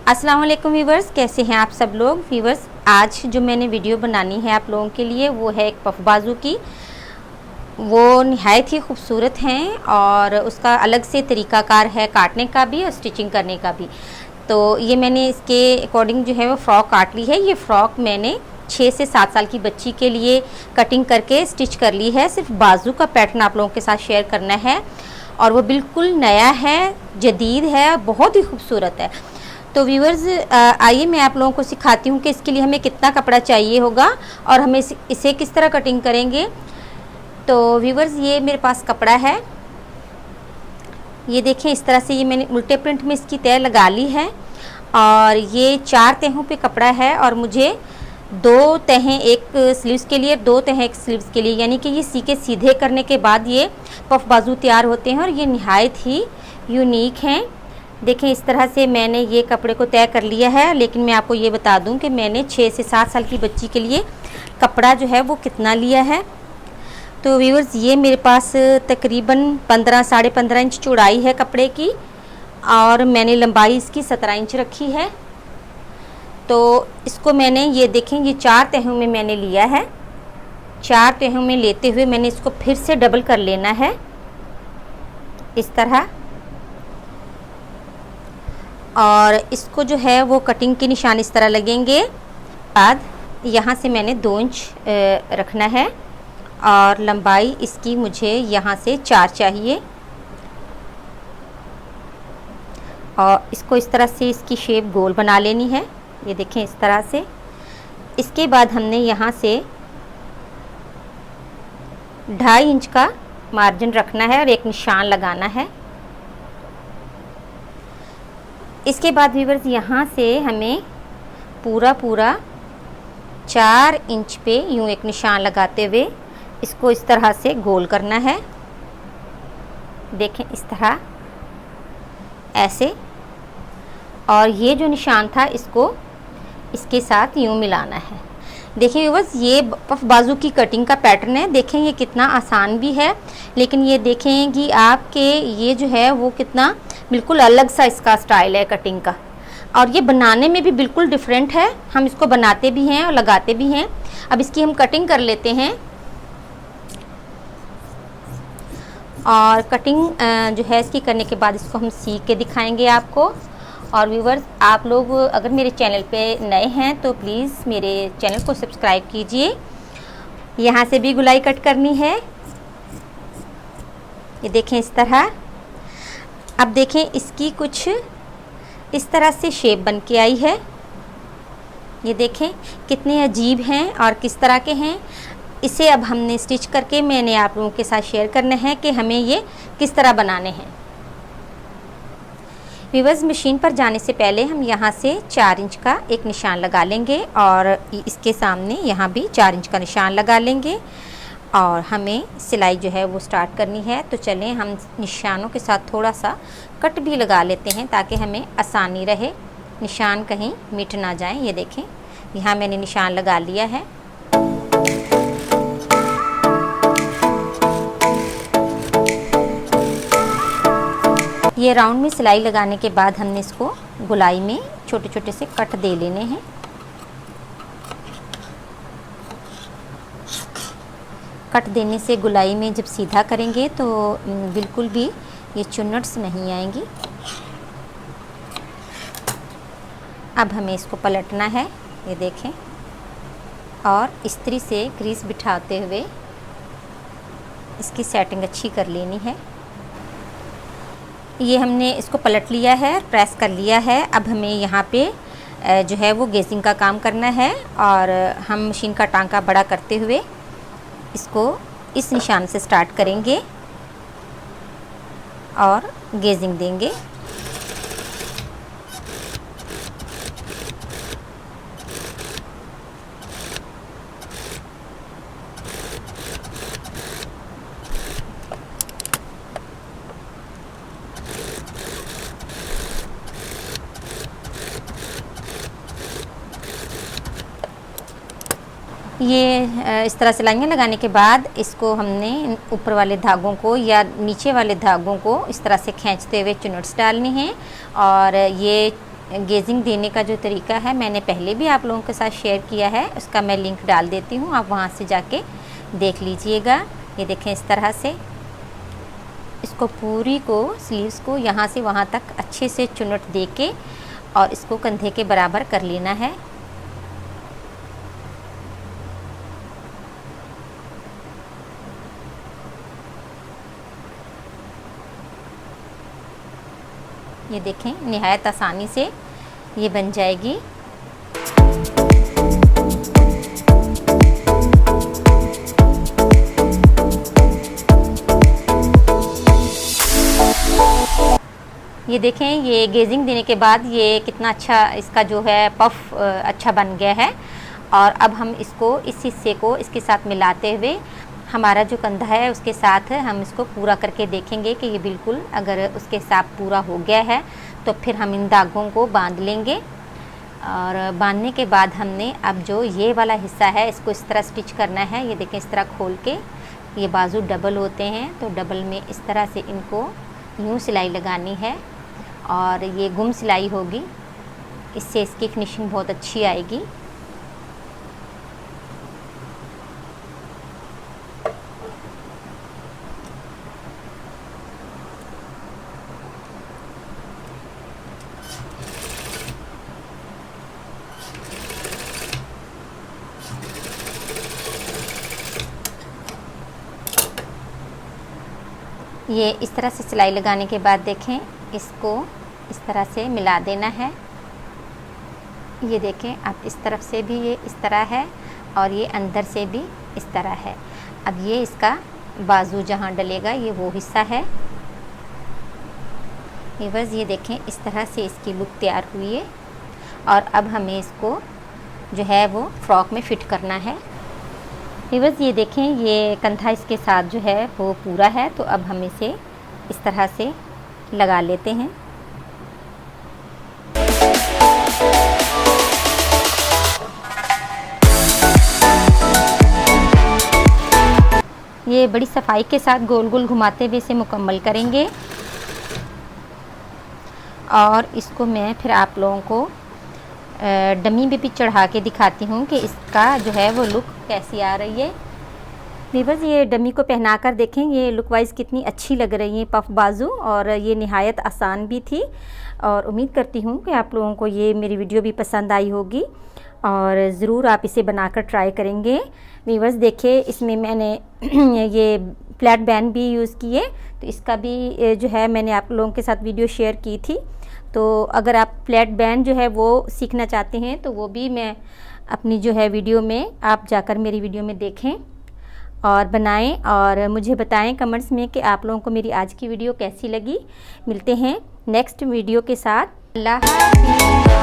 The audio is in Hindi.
अस्सलाम वालेकुम व्यूवर्स, कैसे हैं आप सब लोग। व्यूवर्स, आज जो मैंने वीडियो बनानी है आप लोगों के लिए वो है एक पफ बाजू की। वो निहायत ही खूबसूरत हैं और उसका अलग से तरीक़ाकार है काटने का भी और स्टिचिंग करने का भी। तो ये मैंने इसके अकॉर्डिंग जो है वो फ़्रॉक काट ली है। ये फ़्रॉक मैंने 6 से 7 साल की बच्ची के लिए कटिंग करके स्टिच कर ली है। सिर्फ बाजू का पैटर्न आप लोगों के साथ शेयर करना है और वो बिल्कुल नया है, जदीद है, बहुत ही खूबसूरत है। तो व्यूवर्स, आइए मैं आप लोगों को सिखाती हूँ कि इसके लिए हमें कितना कपड़ा चाहिए होगा और हमें इसे किस तरह कटिंग करेंगे। तो व्यूवर्स, ये मेरे पास कपड़ा है, ये देखें इस तरह से ये मैंने उल्टे प्रिंट में इसकी तय लगा ली है और ये 4 तहों पे कपड़ा है और मुझे 2 तहें एक स्लीव्स के लिए, 2 तहें एक स्लीव्स के लिए, यानी कि ये सीके सीधे करने के बाद ये पफ बाजू तैयार होते हैं और ये निहायत ही यूनिक हैं। देखें इस तरह से मैंने ये कपड़े को तय कर लिया है। लेकिन मैं आपको ये बता दूं कि मैंने 6 से 7 साल की बच्ची के लिए कपड़ा जो है वो कितना लिया है। तो व्यूअर्स, ये मेरे पास तकरीबन 15 साढ़े 15 इंच चौड़ाई है कपड़े की और मैंने लंबाई इसकी 17 इंच रखी है। तो इसको मैंने ये देखें ये 4 तहों में मैंने लिया है। 4 तहों में लेते हुए मैंने इसको फिर से डबल कर लेना है इस तरह, और इसको जो है वो कटिंग के निशान इस तरह लगेंगे। बाद यहाँ से मैंने 2 इंच रखना है और लंबाई इसकी मुझे यहाँ से 4 चाहिए और इसको इस तरह से इसकी शेप गोल बना लेनी है। ये देखें इस तरह से। इसके बाद हमने यहाँ से 2.5 इंच का मार्जिन रखना है और एक निशान लगाना है। इसके बाद व्यूअर्स, यहाँ से हमें पूरा 4 इंच पे यूँ एक निशान लगाते हुए इसको इस तरह से गोल करना है। देखें इस तरह ऐसे, और ये जो निशान था इसको इसके साथ यूँ मिलाना है। देखिए व्यूअर्स, ये पफ बाजू की कटिंग का पैटर्न है। देखें ये कितना आसान भी है, लेकिन ये देखें कि आपके ये जो है वो कितना बिल्कुल अलग सा इसका स्टाइल है कटिंग का, और ये बनाने में भी बिल्कुल डिफरेंट है। हम इसको बनाते भी हैं और लगाते भी हैं। अब इसकी हम कटिंग कर लेते हैं और कटिंग जो है इसकी करने के बाद इसको हम सीख के दिखाएंगे आपको। और व्यूवर्स, आप लोग अगर मेरे चैनल पे नए हैं तो प्लीज़ मेरे चैनल को सब्सक्राइब कीजिए। यहाँ से भी गुलाई कट करनी है। ये देखें इस तरह। अब देखें इसकी कुछ इस तरह से शेप बन के आई है। ये देखें कितने अजीब हैं और किस तरह के हैं। इसे अब हमने स्टिच करके मैंने आप लोगों के साथ शेयर करना है कि हमें ये किस तरह बनाने हैं। व्यूअर्स, मशीन पर जाने से पहले हम यहाँ से 4 इंच का एक निशान लगा लेंगे और इसके सामने यहाँ भी 4 इंच का निशान लगा लेंगे और हमें सिलाई जो है वो स्टार्ट करनी है। तो चलें हम निशानों के साथ थोड़ा सा कट भी लगा लेते हैं ताकि हमें आसानी रहे, निशान कहीं मिट ना जाएं। ये देखें यहाँ मैंने निशान लगा लिया है। ये राउंड में सिलाई लगाने के बाद हमने इसको गुलाई में छोटे छोटे से कट दे लेने हैं। कट देने से गुलाई में जब सीधा करेंगे तो बिल्कुल भी ये चुन्नट्स नहीं आएंगी। अब हमें इसको पलटना है, ये देखें, और इस्त्री से क्रीज बिठाते हुए इसकी सेटिंग अच्छी कर लेनी है। ये हमने इसको पलट लिया है, प्रेस कर लिया है। अब हमें यहाँ पे जो है वो गेजिंग का काम करना है और हम मशीन का टांका बड़ा करते हुए इसको इस निशान से स्टार्ट करेंगे और गेजिंग देंगे। ये इस तरह सिलाइयाँ लगाने के बाद इसको हमने ऊपर वाले धागों को या नीचे वाले धागों को इस तरह से खींचते हुए चुनट्स डालनी हैं और ये गेजिंग देने का जो तरीका है मैंने पहले भी आप लोगों के साथ शेयर किया है, उसका मैं लिंक डाल देती हूँ, आप वहाँ से जाके देख लीजिएगा। ये देखें इस तरह से इसको पूरी को स्लीव्स को यहाँ से वहाँ तक अच्छे से चुनट दे के और इसको कंधे के बराबर कर लेना है। ये देखें निहायत आसानी से ये बन जाएगी। ये देखें ये गेजिंग देने के बाद ये कितना अच्छा इसका जो है पफ अच्छा बन गया है। और अब हम इसको इस हिस्से को इसके साथ मिलाते हुए हमारा जो कंधा है उसके साथ हम इसको पूरा करके देखेंगे कि ये बिल्कुल अगर उसके साथ पूरा हो गया है तो फिर हम इन धागों को बांध लेंगे। और बांधने के बाद हमने अब जो ये वाला हिस्सा है इसको इस तरह स्टिच करना है। ये देखें इस तरह खोल के, ये बाजू डबल होते हैं तो डबल में इस तरह से इनको यूँ सिलाई लगानी है और ये गुम सिलाई होगी, इससे इसकी फिनिशिंग बहुत अच्छी आएगी। ये इस तरह से सिलाई लगाने के बाद देखें इसको इस तरह से मिला देना है। ये देखें अब इस तरफ से भी ये इस तरह है और ये अंदर से भी इस तरह है। अब ये इसका बाजू जहाँ डलेगा ये वो हिस्सा है। ये बस ये देखें इस तरह से इसकी लुक तैयार हुई है और अब हमें इसको जो है वो फ्रॉक में फ़िट करना है। बस ये देखें ये कंधा इसके साथ जो है वो पूरा है, तो अब हम इसे इस तरह से लगा लेते हैं। ये बड़ी सफाई के साथ गोल गोल घुमाते हुए इसे मुकम्मल करेंगे और इसको मैं फिर आप लोगों को डमी पे भी चढ़ा के दिखाती हूँ कि इसका जो है वो लुक कैसी आ रही है। वीवर्स ये डमी को पहना कर देखें ये लुक वाइज कितनी अच्छी लग रही है पफ बाजू, और ये निहायत आसान भी थी। और उम्मीद करती हूँ कि आप लोगों को ये मेरी वीडियो भी पसंद आई होगी और ज़रूर आप इसे बनाकर ट्राई करेंगे। वीवर्स देखिए इसमें मैंने ये फ्लैट बैंड भी यूज़ किए, तो इसका भी जो है मैंने आप लोगों के साथ वीडियो शेयर की थी। तो अगर आप फ्लैट बैंड जो है वो सीखना चाहते हैं तो वो भी मैं अपनी जो है वीडियो में आप जाकर मेरी वीडियो में देखें और बनाएं और मुझे बताएं कमेंट्स में कि आप लोगों को मेरी आज की वीडियो कैसी लगी। मिलते हैं नेक्स्ट वीडियो के साथ। अल्लाह हाफ़िज़।